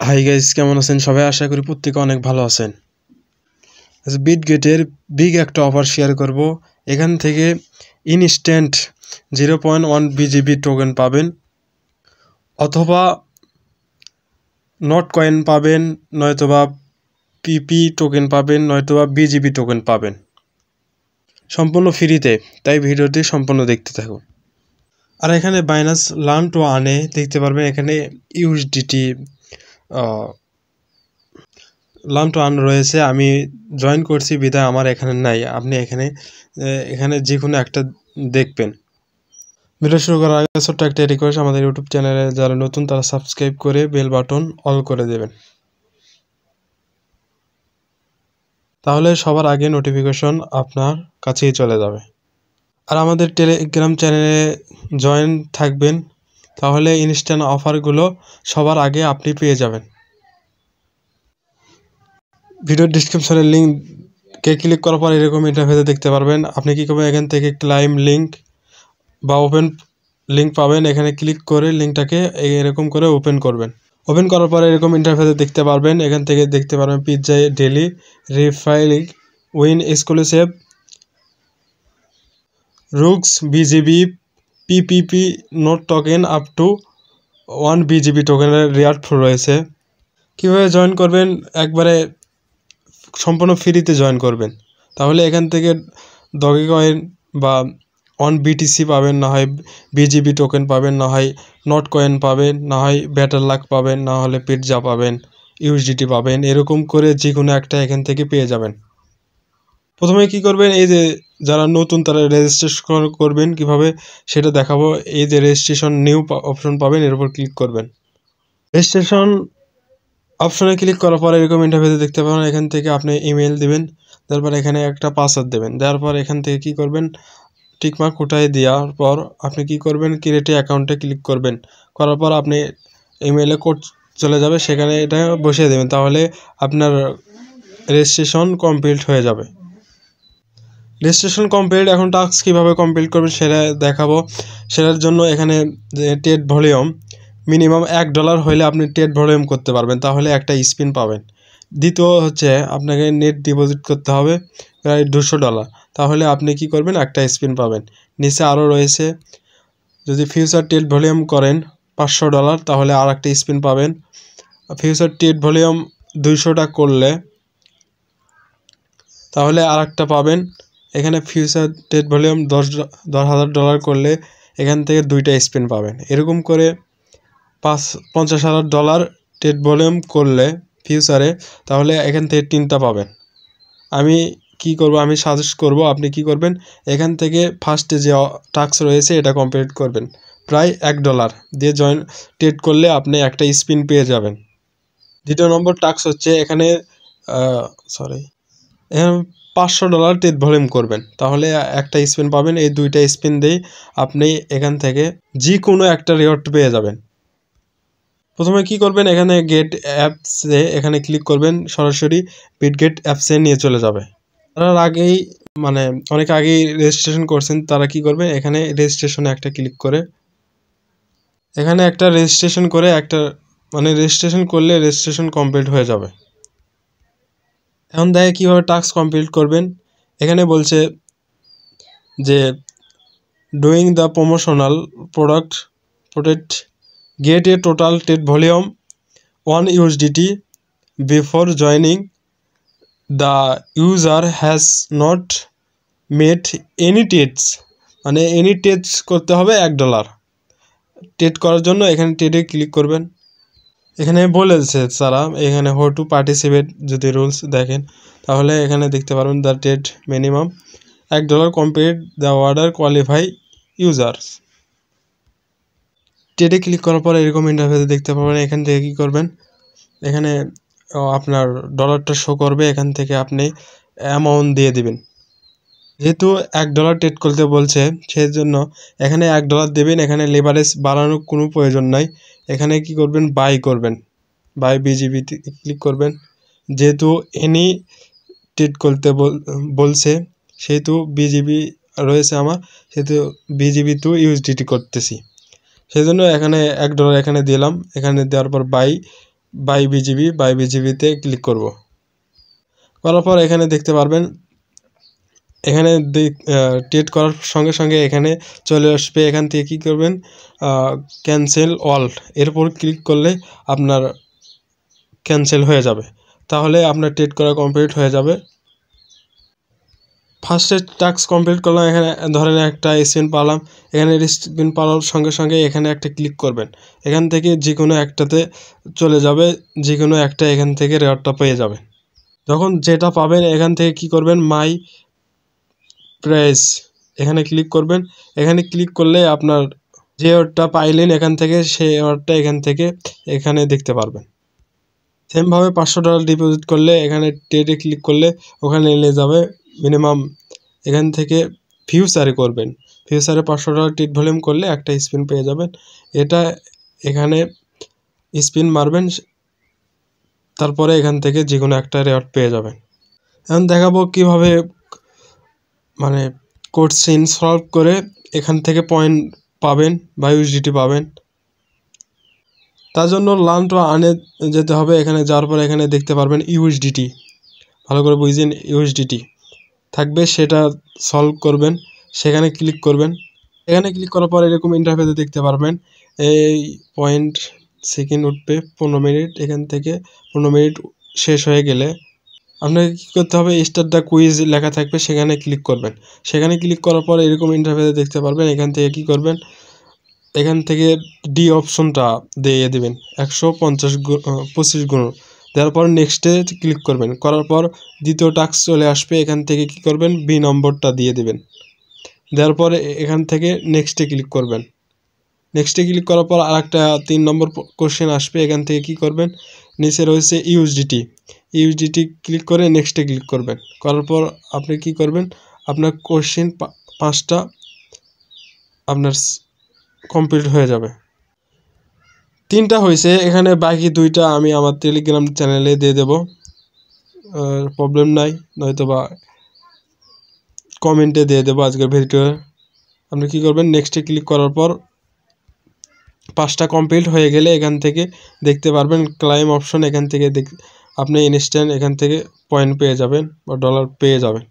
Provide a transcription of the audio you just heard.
Hi guys, কেমন আছেন সবাই? আশা করি প্রত্যেকে অনেক ভালো আছেন। বিটগেটের বিগ একটা অফার শেয়ার করব। এখান থেকে ইনস্ট্যান্ট 0.1 বিজিবি টোকেন পাবেন, অথবা নট কয়েন পাবেন, নয়তোবা পিপি টোকেন পাবেন, নয়তোবা বিজিবি টোকেন পাবেন সম্পূর্ণ ফ্রিতে। তাই ভিডিওটি সম্পূর্ণ দেখতে থাকুন। আর এখানে বাইনান্স লার্ন টু আর্নে দেখতে পারবেন। এখানে ইউএসডিটি লার্ন টু আর্ন রয়েছে। আমি জয়েন করছি বিধায় আমার এখানে নাই। আপনি এখানে যে কোনো একটা দেখবেন। ভিডিও শুরু করার আগে ছোট্ট একটা রিকোয়েস্ট, আমাদের ইউটিউব চ্যানেলে যারা নতুন তারা সাবস্ক্রাইব করে বেল বাটন অল করে দেবেন, তাহলে সবার আগে নোটিফিকেশন আপনার কাছেই চলে যাবে। আর আমাদের টেলিগ্রাম চ্যানেলে জয়েন থাকবেন, তাহলে ইনস্ট্যান্ট অফারগুলো সবার আগে আপনি পেয়ে যাবেন। ভিডিওর ডিসক্রিপশনের লিঙ্কে ক্লিক করার পর এরকম ইন্টারফেসে দেখতে পারবেন। আপনি কী করবেন, এখান থেকে ক্লাইম লিঙ্ক বা ওপেন লিঙ্ক পাবেন। এখানে ক্লিক করে লিঙ্কটাকে এরকম করে ওপেন করবেন। ওপেন করার পরে এরকম ইন্টারফেসে দেখতে পারবেন। এখান থেকে দেখতে পারবেন পিৎজা ডেলি রিফাইলিং উইন এক্সক্লুসিভ রুক্স BGB PPP note token up to 1 BGB টোকেনের রেয়ার রয়েছে। কীভাবে জয়েন করবেন? একবারে সম্পূর্ণ ফ্রিতে জয়েন করবেন। তাহলে এখান থেকে ডগি কয়েন বা 1 বিটিসি পাবেন, না হয় বিজিবি টোকেন পাবেন, না হয় নট কয়েন পাবেন, না হয় ব্যাটার লাক পাবেন, না হলে পিৎজা পাবেন, ইউএসডিটি পাবেন। এরকম করে যে কোনো একটা এখান থেকে পেয়ে যাবেন। প্রথমে কি করবেন, এই যে যারা নতুন তারা রেজিস্ট্রেশন করবেন কিভাবে সেটা দেখাবো। এই যে রেজিস্ট্রেশন নিউ অপশন পাবেন, এর উপর ক্লিক করবেন। রেজিস্ট্রেশন অপশনে ক্লিক করার পর এরকম ইন্টারফেসে দেখতে পাবেন। এখান থেকে আপনি ইমেল দিবেন, তারপর এখানে একটা পাসওয়ার্ড দেবেন। দেওয়ার পর এখান থেকে কি করবেন, টিকমার্ক উঠাই দেওয়ার পর আপনি কি করবেন, ক্রিয়েট অ্যাকাউন্টে ক্লিক করবেন। করার পর আপনি ইমেলে কোড চলে যাবে, সেখানে এটা বসিয়ে দেবেন। তাহলে আপনার রেজিস্ট্রেশন কমপ্লিট হয়ে যাবে। Registration complete. এখন টাস্ক কীভাবে কমপ্লিট করবেন সেটা দেখাবো। সেটার জন্য এখানে যে টেট ভলিউম মিনিমাম $1 হলে আপনি টেট ভলিউম করতে পারবেন, তাহলে একটা স্পিন পাবেন। দ্বিতীয় হচ্ছে আপনাকে নেট ডিপোজিট করতে হবে প্রায় $200, তাহলে আপনি কি করবেন, একটা স্পিন পাবেন। নিচে আরও রয়েছে, যদি ফিউচার টেট ভলিউম করেন $500, তাহলে আর একটা স্পিন পাবেন। ফিউচার টেট ভলিউম 200টা করলে তাহলে আর একটা পাবেন। এখানে ফিউচার টেট ভলিউম $10,000 করলে এখান থেকে 2টা স্পিন পাবেন। এরকম করে $50,000 টেট ভলিউম করলে ফিউচারে, তাহলে এখান থেকে 3টা পাবেন। আমি কি করব, আমি সাজেস্ট করব আপনি কি করবেন, এখান থেকে ফার্স্টে যে টাস্ক রয়েছে এটা কমপ্লিট করবেন। প্রায় $1 দিয়ে জয়েন টেট করলে আপনি একটা স্পিন পেয়ে যাবেন। দ্বিতীয় নম্বর টাস্ক হচ্ছে এখানে এখানে $500 টেট ভলিউম করবেন, তাহলে একটা স্পিন পাবেন। এই 2টা স্পিন দিয়ে আপনি এখান থেকে যে কোনো একটা রিওয়ার্ড পেয়ে যাবেন। প্রথমে কি করবেন, এখানে গেট অ্যাপসে এখানে ক্লিক করবেন, সরাসরি বিটগেট অ্যাপসে নিয়ে চলে যাবে। তারা আগেই অনেক আগেই রেজিস্ট্রেশন করছেন, তারা কি করবেন, এখানে রেজিস্ট্রেশনে একটা ক্লিক করে এখানে একটা রেজিস্ট্রেশন করে রেজিস্ট্রেশন করলে রেজিস্ট্রেশন কমপ্লিট হয়ে যাবে। এখন দেখে কীভাবে টাস্ক কমপ্লিট করবেন। এখানে বলছে যে doing the promotional product get a total টেট volume 1 USDT before joining, the user has not made any trades, any trades করতে হবে $1। টেট করার জন্য এখানে টেটে ক্লিক করবেন। এখানে বলেছে তারা এখানে হো টু পার্টিসিপেট, যদি রুলস দেখেন তাহলে এখানে দেখতে পারবেন দ্য টেট minimum $1 complete the order qualify users. টেটে ক্লিক করার পর এরকম ইন্টারফেসে দেখতে পাবেন। এখান থেকে কী করবেন, এখানে আপনার ডলারটা শো করবে, এখান থেকে আপনি অ্যামাউন্ট দিয়ে দিবেন। যেহেতু $1 টেট করতে বলছে সেই জন্য এখানে $1 দেবেন। এখানে লেভারেজ বাড়ানোর কোনো প্রয়োজন নাই। এখানে কি করবেন, বাই করবেন, বাই বিজিবি ক্লিক করবেন। যেহেতু এনি টেট করতে বলছে সেহেতু বিজিবি রয়েছে আমার, সেহেতু বিজিবি টু ইউএসডিটি করতেছি, সেই জন্য এখানে $1 এখানে দিলাম। এখানে দেওয়ার পর বাই বাই বিজিবিতে ক্লিক করব। করার পর এখানে দেখতে পারবেন, এখানে ট্রেড করার সঙ্গে সঙ্গে এখানে চলে আসবে। এখান থেকে কী করবেন, ক্যান্সেল অল এরপর ক্লিক করলে আপনার ক্যান্সেল হয়ে যাবে। তাহলে আপনার ট্রেড করা কমপ্লিট হয়ে যাবে। ফার্স্টে টাস্ক কমপ্লিট করলাম, এখানে ধরেন একটা স্পিন পালাম, এখানে স্পিন পাওয়ার সঙ্গে সঙ্গে এখানে একটা ক্লিক করবেন। এখান থেকে যে কোনো একটাতে চলে যাবে, যে কোনো একটা এখান থেকে রেওয়ার্ডটা পেয়ে যাবেন। যখন যেটা পাবেন এখান থেকে কি করবেন, মাই প্রাইস এখানে ক্লিক করবেন। এখানে ক্লিক করলে আপনার যে অর্ডারটা পাইলেন এখান থেকে সেই অর্ডারটা এখানে দেখতে পারবেন। সেমভাবে $500 ডিপোজিট করলে এখানে ট্রেডে ক্লিক করলে ওখানে নিয়ে যাবে। মিনিমাম এখান থেকে ফিউচারে করবেন, ফিউচারে $500 ট্রেড ভলিউম করলে একটা স্পিন পেয়ে যাবেন। এটা এখানে স্পিন মারবেন, তারপরে এখান থেকে যে কোনো একটা রেওয়ার্ড পেয়ে যাবেন। এখন দেখাবো কিভাবে মানে কোশ্চেন সলভ করে এখান থেকে পয়েন্ট পাবেন বা ইউএসডিটি পাবেন। তার জন্য লার্ন টু আর্নে যেতে হবে। এখানে যাওয়ার পরে এখানে দেখতে পারবেন ইউএসডিটি, ভালো করে বুঝছেন, ইউএসডিটি থাকবে, সেটা সলভ করবেন। সেখানে ক্লিক করবেন। এখানে ক্লিক করার পর এরকম ইন্টারফেসে দেখতে পারবেন এই পয়েন্ট সেকেন্ড উঠবে 15 মিনিট। এখান থেকে 15 মিনিট শেষ হয়ে গেলে আপনাকে কী করতে হবে, স্টার্ট দ্য কুইজ লেখা থাকবে, সেখানে ক্লিক করবেন। সেখানে ক্লিক করার পর এরকম ইন্টারফেসে দেখতে পারবেন। এখান থেকে কী করবেন, এখান থেকে ডি অপশনটা দিয়ে দেবেন 125 গুণ, দেওয়ার পর নেক্সটে ক্লিক করবেন। করার পর দ্বিতীয় টাস্ক চলে আসবে। এখান থেকে কী করবেন, বি নম্বরটা দিয়ে দেবেন। দেওয়ার পরে এখান থেকে নেক্সটে ক্লিক করবেন। নেক্সটে ক্লিক করার পর আরেকটা 3 নম্বর কোশ্চেন আসবে। এখান থেকে কী করবেন, নিচে রয়েছে ইউএসডিটি ক্লিক করে নেক্সটে ক্লিক করবেন। করার পর আপনি কী করবেন, আপনার কোশ্চেন 5টা আপনার কমপ্লিট হয়ে যাবে। 3টা হয়েছে, এখানে বাকি 2টা আমি আমার টেলিগ্রাম চ্যানেলে দিয়ে দেব, প্রবলেম নাই, নয়তো বা কমেন্টে দিয়ে দেবো আজকের ভিডিও। আপনি কী করবেন, নেক্সটে ক্লিক করার পর 5টা কমপ্লিট হয়ে গেলে এখান থেকে দেখতে পারবেন ক্লাইম অপশন। এখান থেকে আপনি ইনস্ট্যান্ট এখান থেকে পয়েন্ট পেয়ে যাবেন বা ডলার পেয়ে যাবেন।